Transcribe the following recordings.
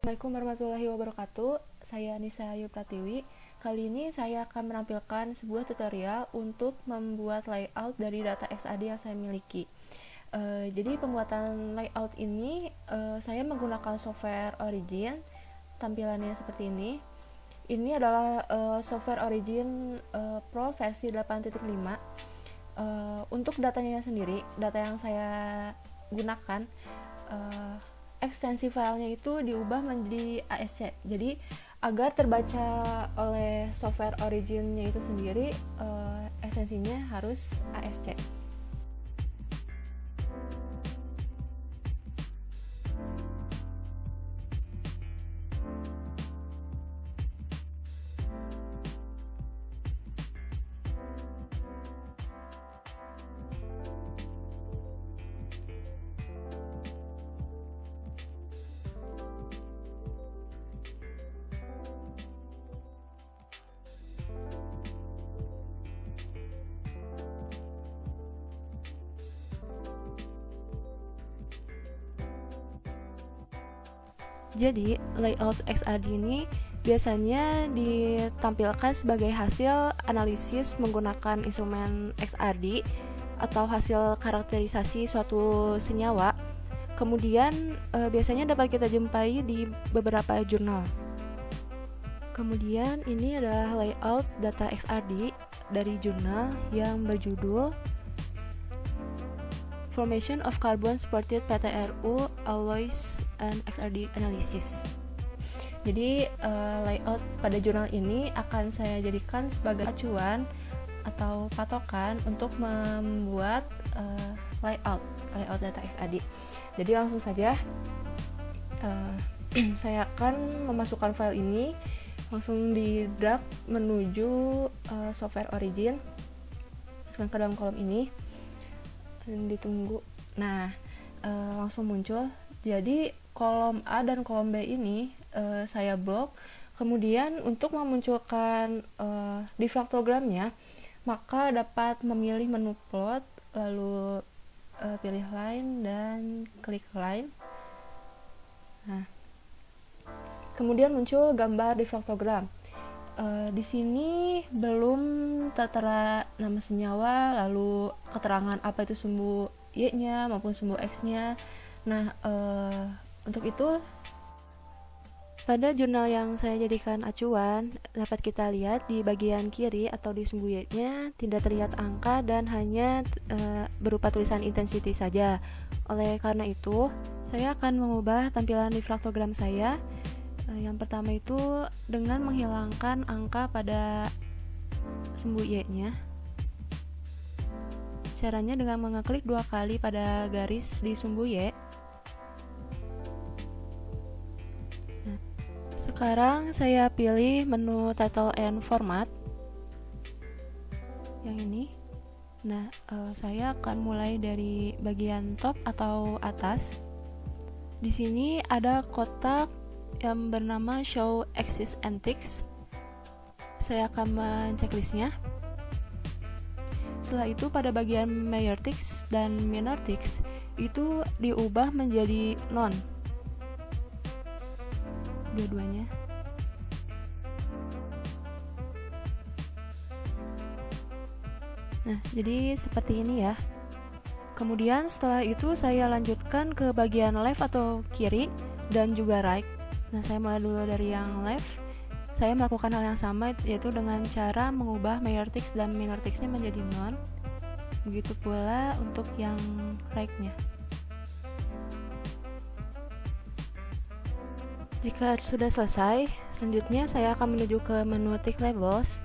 Assalamualaikum warahmatullahi wabarakatuh. Saya Nisa Ayu Pratiwi. Kali ini saya akan menampilkan sebuah tutorial untuk membuat layout dari data XAD yang saya miliki. Jadi pembuatan layout ini saya menggunakan software Origin. Tampilannya seperti ini. Ini adalah software Origin Pro versi 8.5. Untuk datanya sendiri, data yang saya gunakan, ekstensi filenya itu diubah menjadi ASC. Jadi agar terbaca oleh software Originnya itu sendiri, ekstensinya harus ASC. Jadi, layout XAD ini biasanya ditampilkan sebagai hasil analisis menggunakan instrumen XAD atau hasil karakterisasi suatu senyawa. Kemudian biasanya dapat kita jumpai di beberapa jurnal. Kemudian ini adalah layout data XAD dari jurnal yang berjudul Formation of Carbon Supported PTRU Alloys and XRD Analysis. Jadi layout pada jurnal ini akan saya jadikan sebagai acuan atau patokan untuk membuat layout data XAD. Jadi langsung saja saya akan memasukkan file ini langsung di drag menuju software Origin, masukkan ke dalam kolom ini dan ditunggu. Nah, langsung muncul. Jadi kolom A dan kolom B ini saya blok. Kemudian untuk memunculkan diffractogramnya, maka dapat memilih menu plot, lalu pilih line dan klik line. Nah, kemudian muncul gambar diffractogram. Di sini belum tertera nama senyawa, lalu keterangan apa itu sumbu Y-nya maupun sumbu X-nya. Nah, untuk itu pada jurnal yang saya jadikan acuan, dapat kita lihat di bagian kiri atau di sumbu Y-nya tidak terlihat angka dan hanya berupa tulisan intensity saja. Oleh karena itu, saya akan mengubah tampilan diffractogram saya. Yang pertama itu dengan menghilangkan angka pada sumbu Y-nya. Caranya dengan mengeklik 2 kali pada garis di sumbu Y. Nah, sekarang saya pilih menu title and format yang ini. Nah, saya akan mulai dari bagian top atau atas. Di sini ada kotak yang bernama Show Axis and Ticks. Saya akan menceklisnya. Setelah itu pada bagian Major Ticks dan Minor Ticks itu diubah menjadi none, dua-duanya. Nah, jadi seperti ini ya. Kemudian setelah itu saya lanjutkan ke bagian left atau kiri dan juga right. Nah, saya mulai dulu dari yang left. Saya melakukan hal yang sama, yaitu dengan cara mengubah major ticks dan minor ticks-nya menjadi none. Begitu pula untuk yang right-nya. Jika sudah selesai, selanjutnya saya akan menuju ke menu tick labels.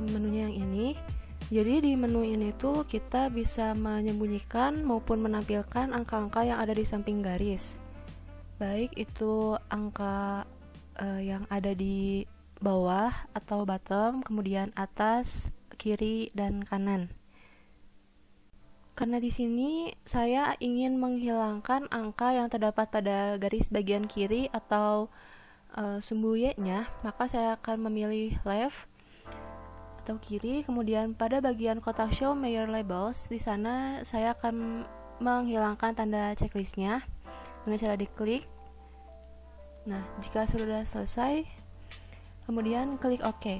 Menunya yang ini. Jadi di menu ini tuh kita bisa menyembunyikan maupun menampilkan angka-angka yang ada di samping garis. Baik itu angka yang ada di bawah atau bottom, kemudian atas, kiri, dan kanan. Karena di sini saya ingin menghilangkan angka yang terdapat pada garis bagian kiri atau sumbu Y-nya, maka saya akan memilih left atau kiri. Kemudian pada bagian kotak show major labels, di sana saya akan menghilangkan tanda checklistnya dengan cara diklik. Nah, jika sudah selesai, kemudian klik OK.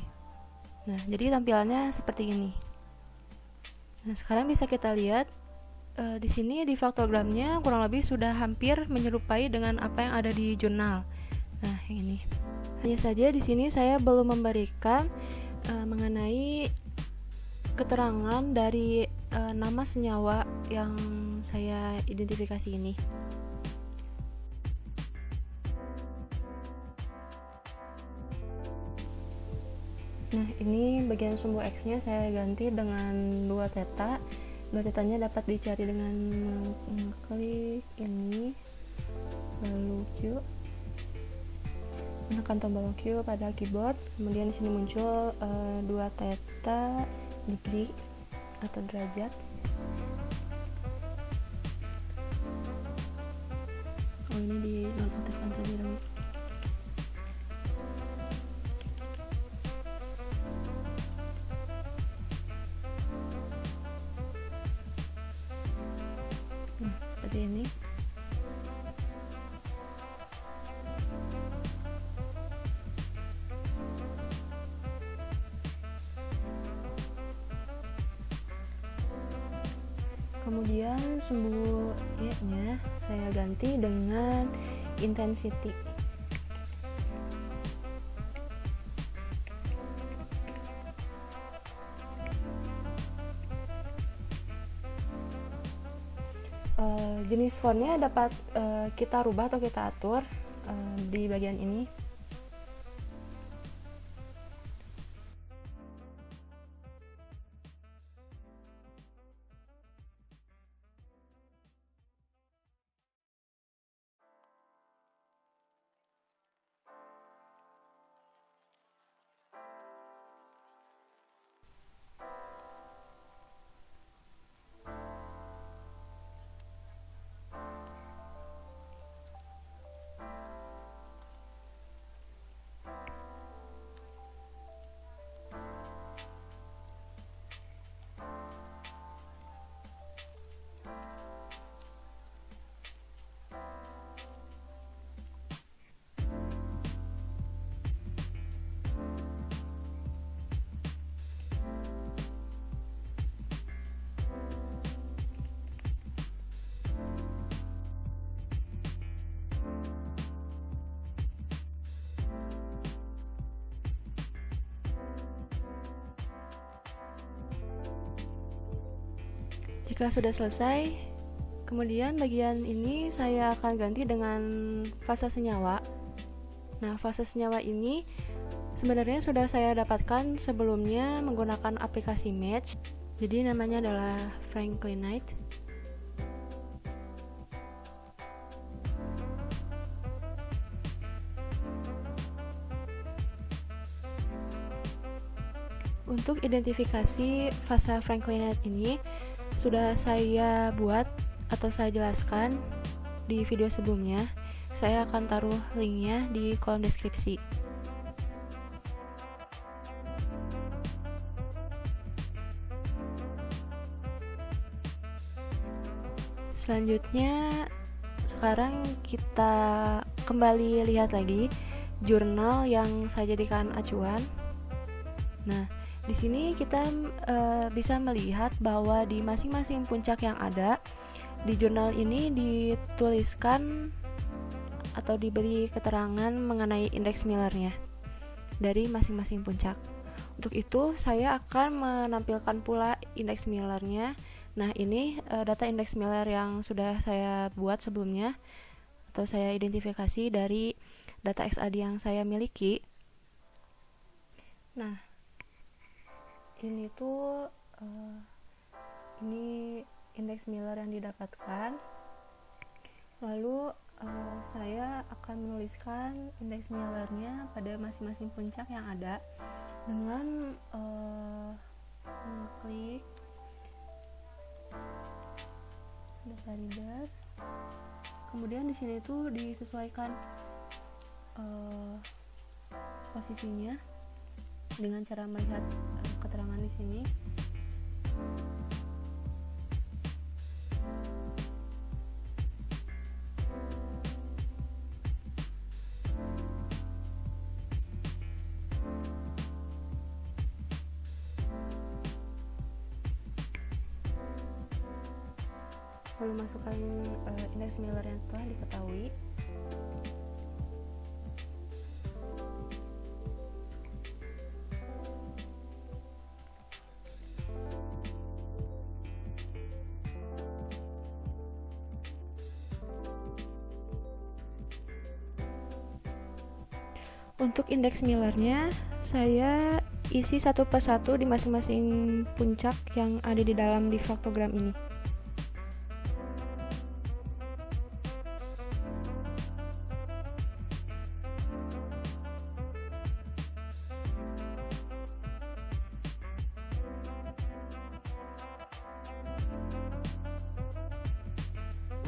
Nah, jadi tampilannya seperti ini. Nah, sekarang bisa kita lihat di sini di faktogramnya kurang lebih sudah hampir menyerupai dengan apa yang ada di jurnal. Nah, yang ini. Hanya saja di sini saya belum memberikan mengenai keterangan dari nama senyawa yang saya identifikasi ini. Nah, ini bagian sumbu X-nya saya ganti dengan 2 theta. 2 tetanya dapat dicari dengan mengklik ini, lalu Q, menekan tombol Q pada keyboard, kemudian di sini muncul 2 theta degree atau derajat. Oh, ini di nonaktifkan terlebih dahulu. Nah, seperti ini. Kemudian sumbu Y-nya saya ganti dengan intensity. Jenis fontnya dapat kita rubah atau kita atur di bagian ini. Jika sudah selesai, kemudian bagian ini saya akan ganti dengan fase senyawa. Nah, fase senyawa ini sebenarnya sudah saya dapatkan sebelumnya menggunakan aplikasi Match. Jadi namanya adalah franklinite. Untuk identifikasi fase franklinite ini sudah saya buat atau saya jelaskan di video sebelumnya. Saya akan taruh linknya di kolom deskripsi. Selanjutnya, sekarang kita kembali lihat lagi jurnal yang saya jadikan acuan. Nah, di sini kita bisa melihat bahwa di masing-masing puncak yang ada di jurnal ini dituliskan atau diberi keterangan mengenai indeks Miller-nya dari masing-masing puncak. Untuk itu, saya akan menampilkan pula indeks Miller-nya. Nah, ini data indeks Miller yang sudah saya buat sebelumnya atau saya identifikasi dari data XAD yang saya miliki. Nah, ini tuh ini indeks Miller yang didapatkan. Lalu saya akan menuliskan indeks Miller-nya pada masing-masing puncak yang ada dengan klik data reader. Kemudian di sini tuh disesuaikan posisinya dengan cara melihat keterangan di sini. lalu masukkan indeks Miller yang telah diketahui. Untuk indeks Millernya, saya isi satu persatu di masing-masing puncak yang ada di dalam difraktogram ini.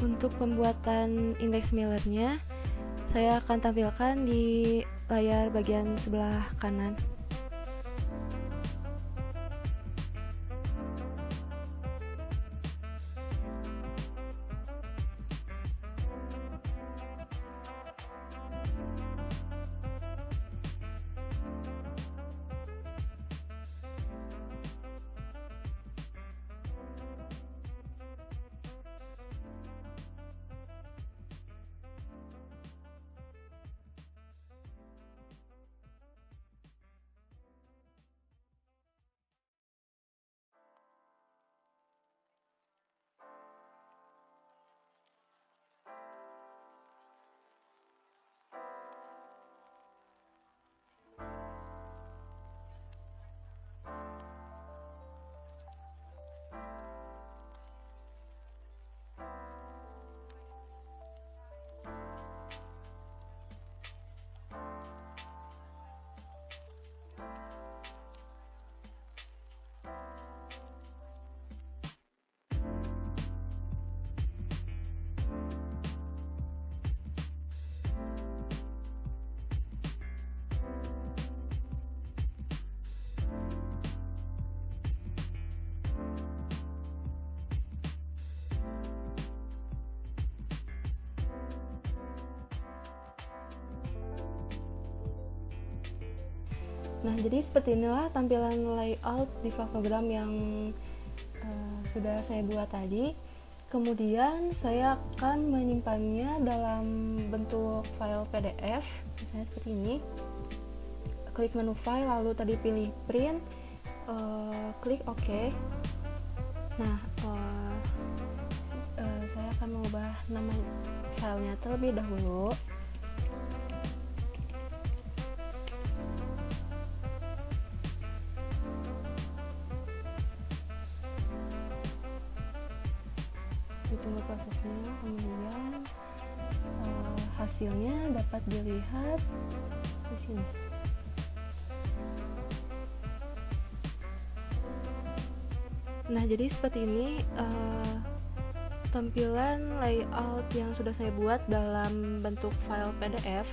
Untuk pembuatan indeks Millernya, saya akan tampilkan di layar bagian sebelah kanan. Nah, jadi seperti inilah tampilan layout difraktogram yang sudah saya buat tadi. Kemudian saya akan menyimpannya dalam bentuk file PDF, misalnya seperti ini. Klik menu file, lalu tadi pilih print, klik OK. Nah, saya akan mengubah nama filenya terlebih dahulu. Ditunggu prosesnya, kemudian hasilnya dapat dilihat di sini. Nah, jadi seperti ini tampilan layout yang sudah saya buat dalam bentuk file PDF.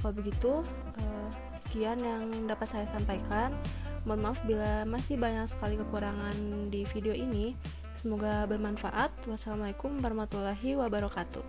Kalau begitu, sekian yang dapat saya sampaikan. Mohon maaf bila masih banyak sekali kekurangan di video ini. Semoga bermanfaat. Wassalamualaikum warahmatullahi wabarakatuh.